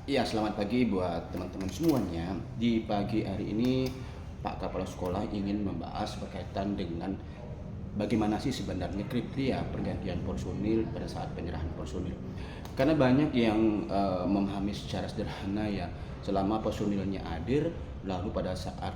Iya, selamat pagi buat teman-teman semuanya. Di pagi hari ini, Pak Kepala Sekolah ingin membahas berkaitan dengan bagaimana sih sebenarnya kriteria pergantian personil pada saat penyerahan personil. Karena banyak yang memahami secara sederhana ya, selama personilnya hadir, lalu pada saat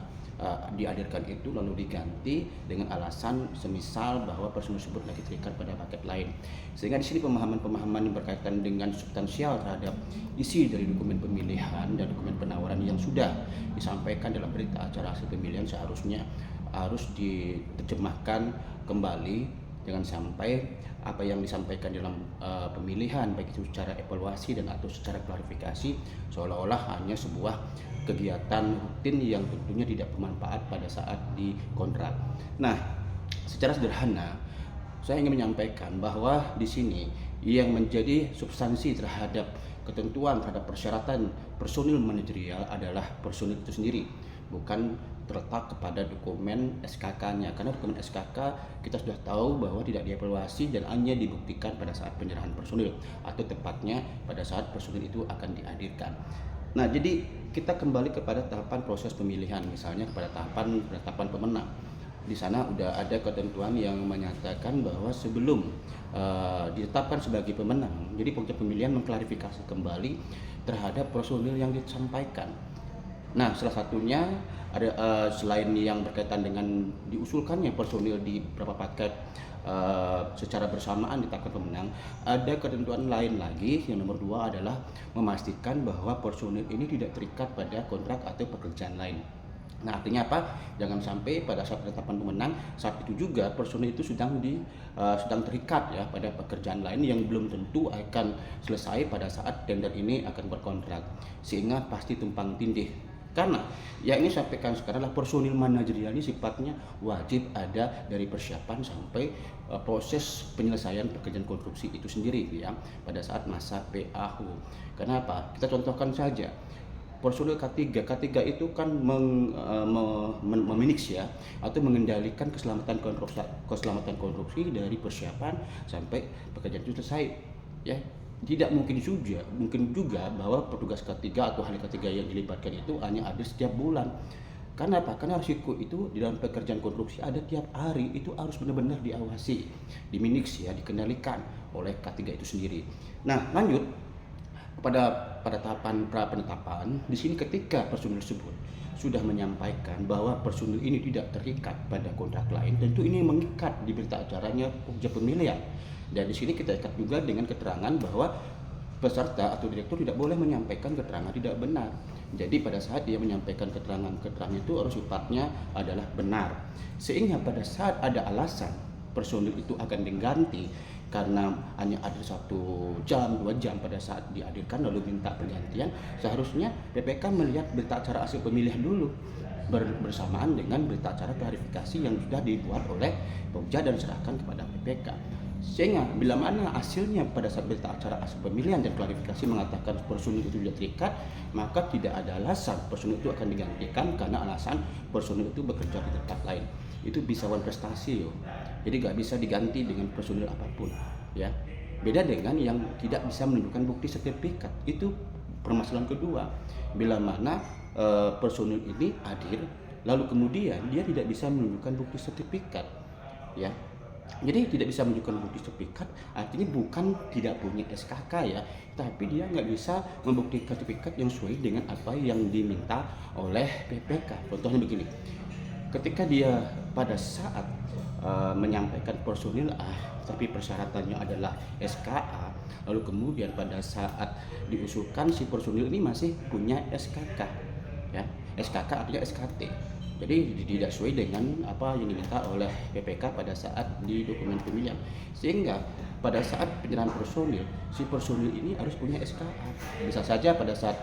dihadirkan itu lalu diganti dengan alasan semisal bahwa personil tersebut lagi terikat pada paket lain. Sehingga di sini pemahaman-pemahaman yang berkaitan dengan substansial terhadap isi dari dokumen pemilihan dan dokumen penawaran yang sudah disampaikan dalam berita acara hasil pemilihan seharusnya harus diterjemahkan kembali, jangan sampai apa yang disampaikan dalam pemilihan baik itu secara evaluasi dan atau secara klarifikasi seolah-olah hanya sebuah kegiatan rutin yang tentunya tidak bermanfaat pada saat dikontrak. Nah, secara sederhana saya ingin menyampaikan bahwa di sini yang menjadi substansi terhadap ketentuan terhadap persyaratan personil manajerial adalah personil itu sendiri, bukan terletak kepada dokumen SKK-nya. Karena dokumen SKK kita sudah tahu bahwa tidak dievaluasi dan hanya dibuktikan pada saat penyerahan personil atau tepatnya pada saat personil itu akan dihadirkan. Nah, jadi kita kembali kepada tahapan proses pemilihan, misalnya kepada tahapan penetapan pemenang. Di sana udah ada ketentuan yang menyatakan bahwa sebelum ditetapkan sebagai pemenang, jadi pokja pemilihan mengklarifikasi kembali terhadap personil yang disampaikan. Nah, salah satunya ada selain yang berkaitan dengan diusulkannya personil di beberapa paket secara bersamaan ditetapkan pemenang, ada ketentuan lain lagi. Yang nomor dua adalah memastikan bahwa personil ini tidak terikat pada kontrak atau pekerjaan lain. Nah, artinya apa? Jangan sampai pada saat penetapan pemenang, saat itu juga personil itu sedang terikat ya pada pekerjaan lain yang belum tentu akan selesai pada saat tender ini akan berkontrak, sehingga pasti tumpang tindih. Karena yang ini sampaikan sekarang adalah personil manajerial ini sifatnya wajib ada dari persiapan sampai proses penyelesaian pekerjaan konstruksi itu sendiri ya pada saat masa PAU. Kenapa? Kita contohkan saja personil K3. K3 itu kan memanage ya atau mengendalikan keselamatan konstruksi dari persiapan sampai pekerjaan itu selesai ya. Tidak mungkin juga bahwa petugas K3 atau ahli K3 yang dilibatkan itu hanya ada setiap bulan. Karena apa? Karena risiko itu di dalam pekerjaan konstruksi ada tiap hari, itu harus benar-benar diawasi, dimanage ya, dikendalikan oleh K3 itu sendiri. Nah, lanjut pada tahapan pra penetapan. Di sini ketika personil tersebut sudah menyampaikan bahwa personil ini tidak terikat pada kontrak lain, tentu ini mengikat di berita acaranya pokja pemilihan. Dan di sini kita ikat juga dengan keterangan bahwa peserta atau direktur tidak boleh menyampaikan keterangan tidak benar. Jadi pada saat dia menyampaikan keterangan itu harus sifatnya adalah benar. Sehingga pada saat ada alasan personil itu akan diganti karena hanya ada 1 jam 2 jam pada saat dihadirkan lalu minta pergantian, seharusnya PPK melihat berita acara hasil pemilihan dulu bersamaan dengan berita acara klarifikasi yang sudah dibuat oleh Pokja dan diserahkan kepada PPK. Sehingga bila mana hasilnya pada saat berita acara hasil pemilihan dan klarifikasi mengatakan personil itu tidak terikat, maka tidak ada alasan personil itu akan digantikan karena alasan personil itu bekerja di tempat lain. Itu bisa one prestasi yo. Jadi nggak bisa diganti dengan personil apapun ya. Beda dengan yang tidak bisa menunjukkan bukti sertifikat. Itu permasalahan kedua. Bila mana personil ini hadir lalu kemudian dia tidak bisa menunjukkan bukti sertifikat ya. Jadi tidak bisa menunjukkan bukti sertifikat artinya bukan tidak punya SKK ya, tapi dia nggak bisa membuktikan sertifikat yang sesuai dengan apa yang diminta oleh PPK. Contohnya begini, ketika dia pada saat menyampaikan personil A tapi persyaratannya adalah SKA, lalu kemudian pada saat diusulkan si personil ini masih punya SKK ya. SKK artinya SKT, jadi tidak sesuai dengan apa yang diminta oleh PPK pada saat di dokumen pemilihan, sehingga pada saat penyerahan personil si personil ini harus punya SKA. Bisa saja pada saat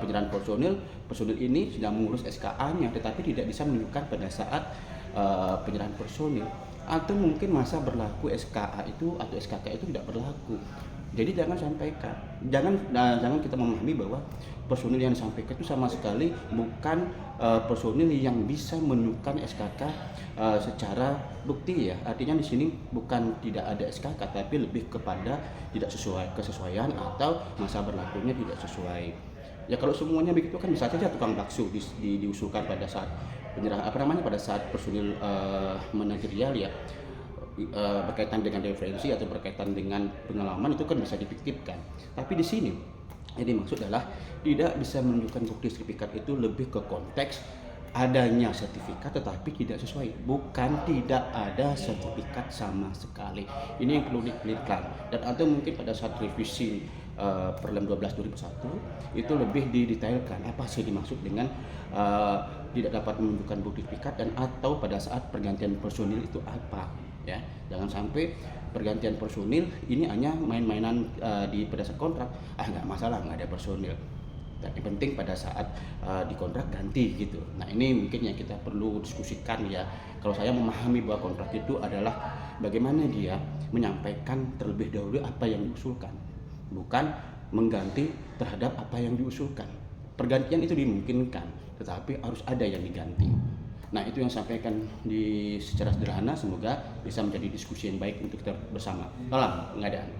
penyerahan personil ini sedang mengurus SKA-nya tetapi tidak bisa menunjukkan pada saat penyerahan personil, atau mungkin masa berlaku SKA itu atau SKK itu tidak berlaku. Jadi jangan sampaikan, jangan kita memahami bahwa personil yang disampaikan itu sama sekali bukan personil yang bisa menunjukkan SKK secara bukti ya. Artinya di sini bukan tidak ada SKK, tapi lebih kepada tidak sesuai kesesuaian atau masa berlakunya tidak sesuai. Ya kalau semuanya begitu kan bisa saja tukang bakso diusulkan pada saat pada saat personil manajerial ya, berkaitan dengan referensi atau berkaitan dengan pengalaman itu kan bisa difiktifkan. Tapi di sini yang dimaksud adalah tidak bisa menunjukkan bukti sertifikat, itu lebih ke konteks adanya sertifikat tetapi tidak sesuai, bukan tidak ada sertifikat sama sekali. Ini yang perlu dikliarkan. Dan atau mungkin pada saat revisi Perlem 12 2001 itu lebih didetailkan apa sih dimaksud dengan tidak dapat menunjukkan bukti sertifikat, dan atau pada saat pergantian personil itu apa ya. Jangan sampai pergantian personil ini hanya main-mainan di pada saat kontrak, nggak masalah nggak ada personil, tapi penting pada saat di kontrak ganti gitu. Nah ini mungkin yang kita perlu diskusikan ya. Kalau saya memahami bahwa kontrak itu adalah bagaimana dia menyampaikan terlebih dahulu apa yang diusulkan, bukan mengganti terhadap apa yang diusulkan. Pergantian itu dimungkinkan, tetapi harus ada yang diganti. Nah itu yang sampaikan secara sederhana, semoga bisa menjadi diskusi yang baik untuk kita bersama. Salam pengadaan.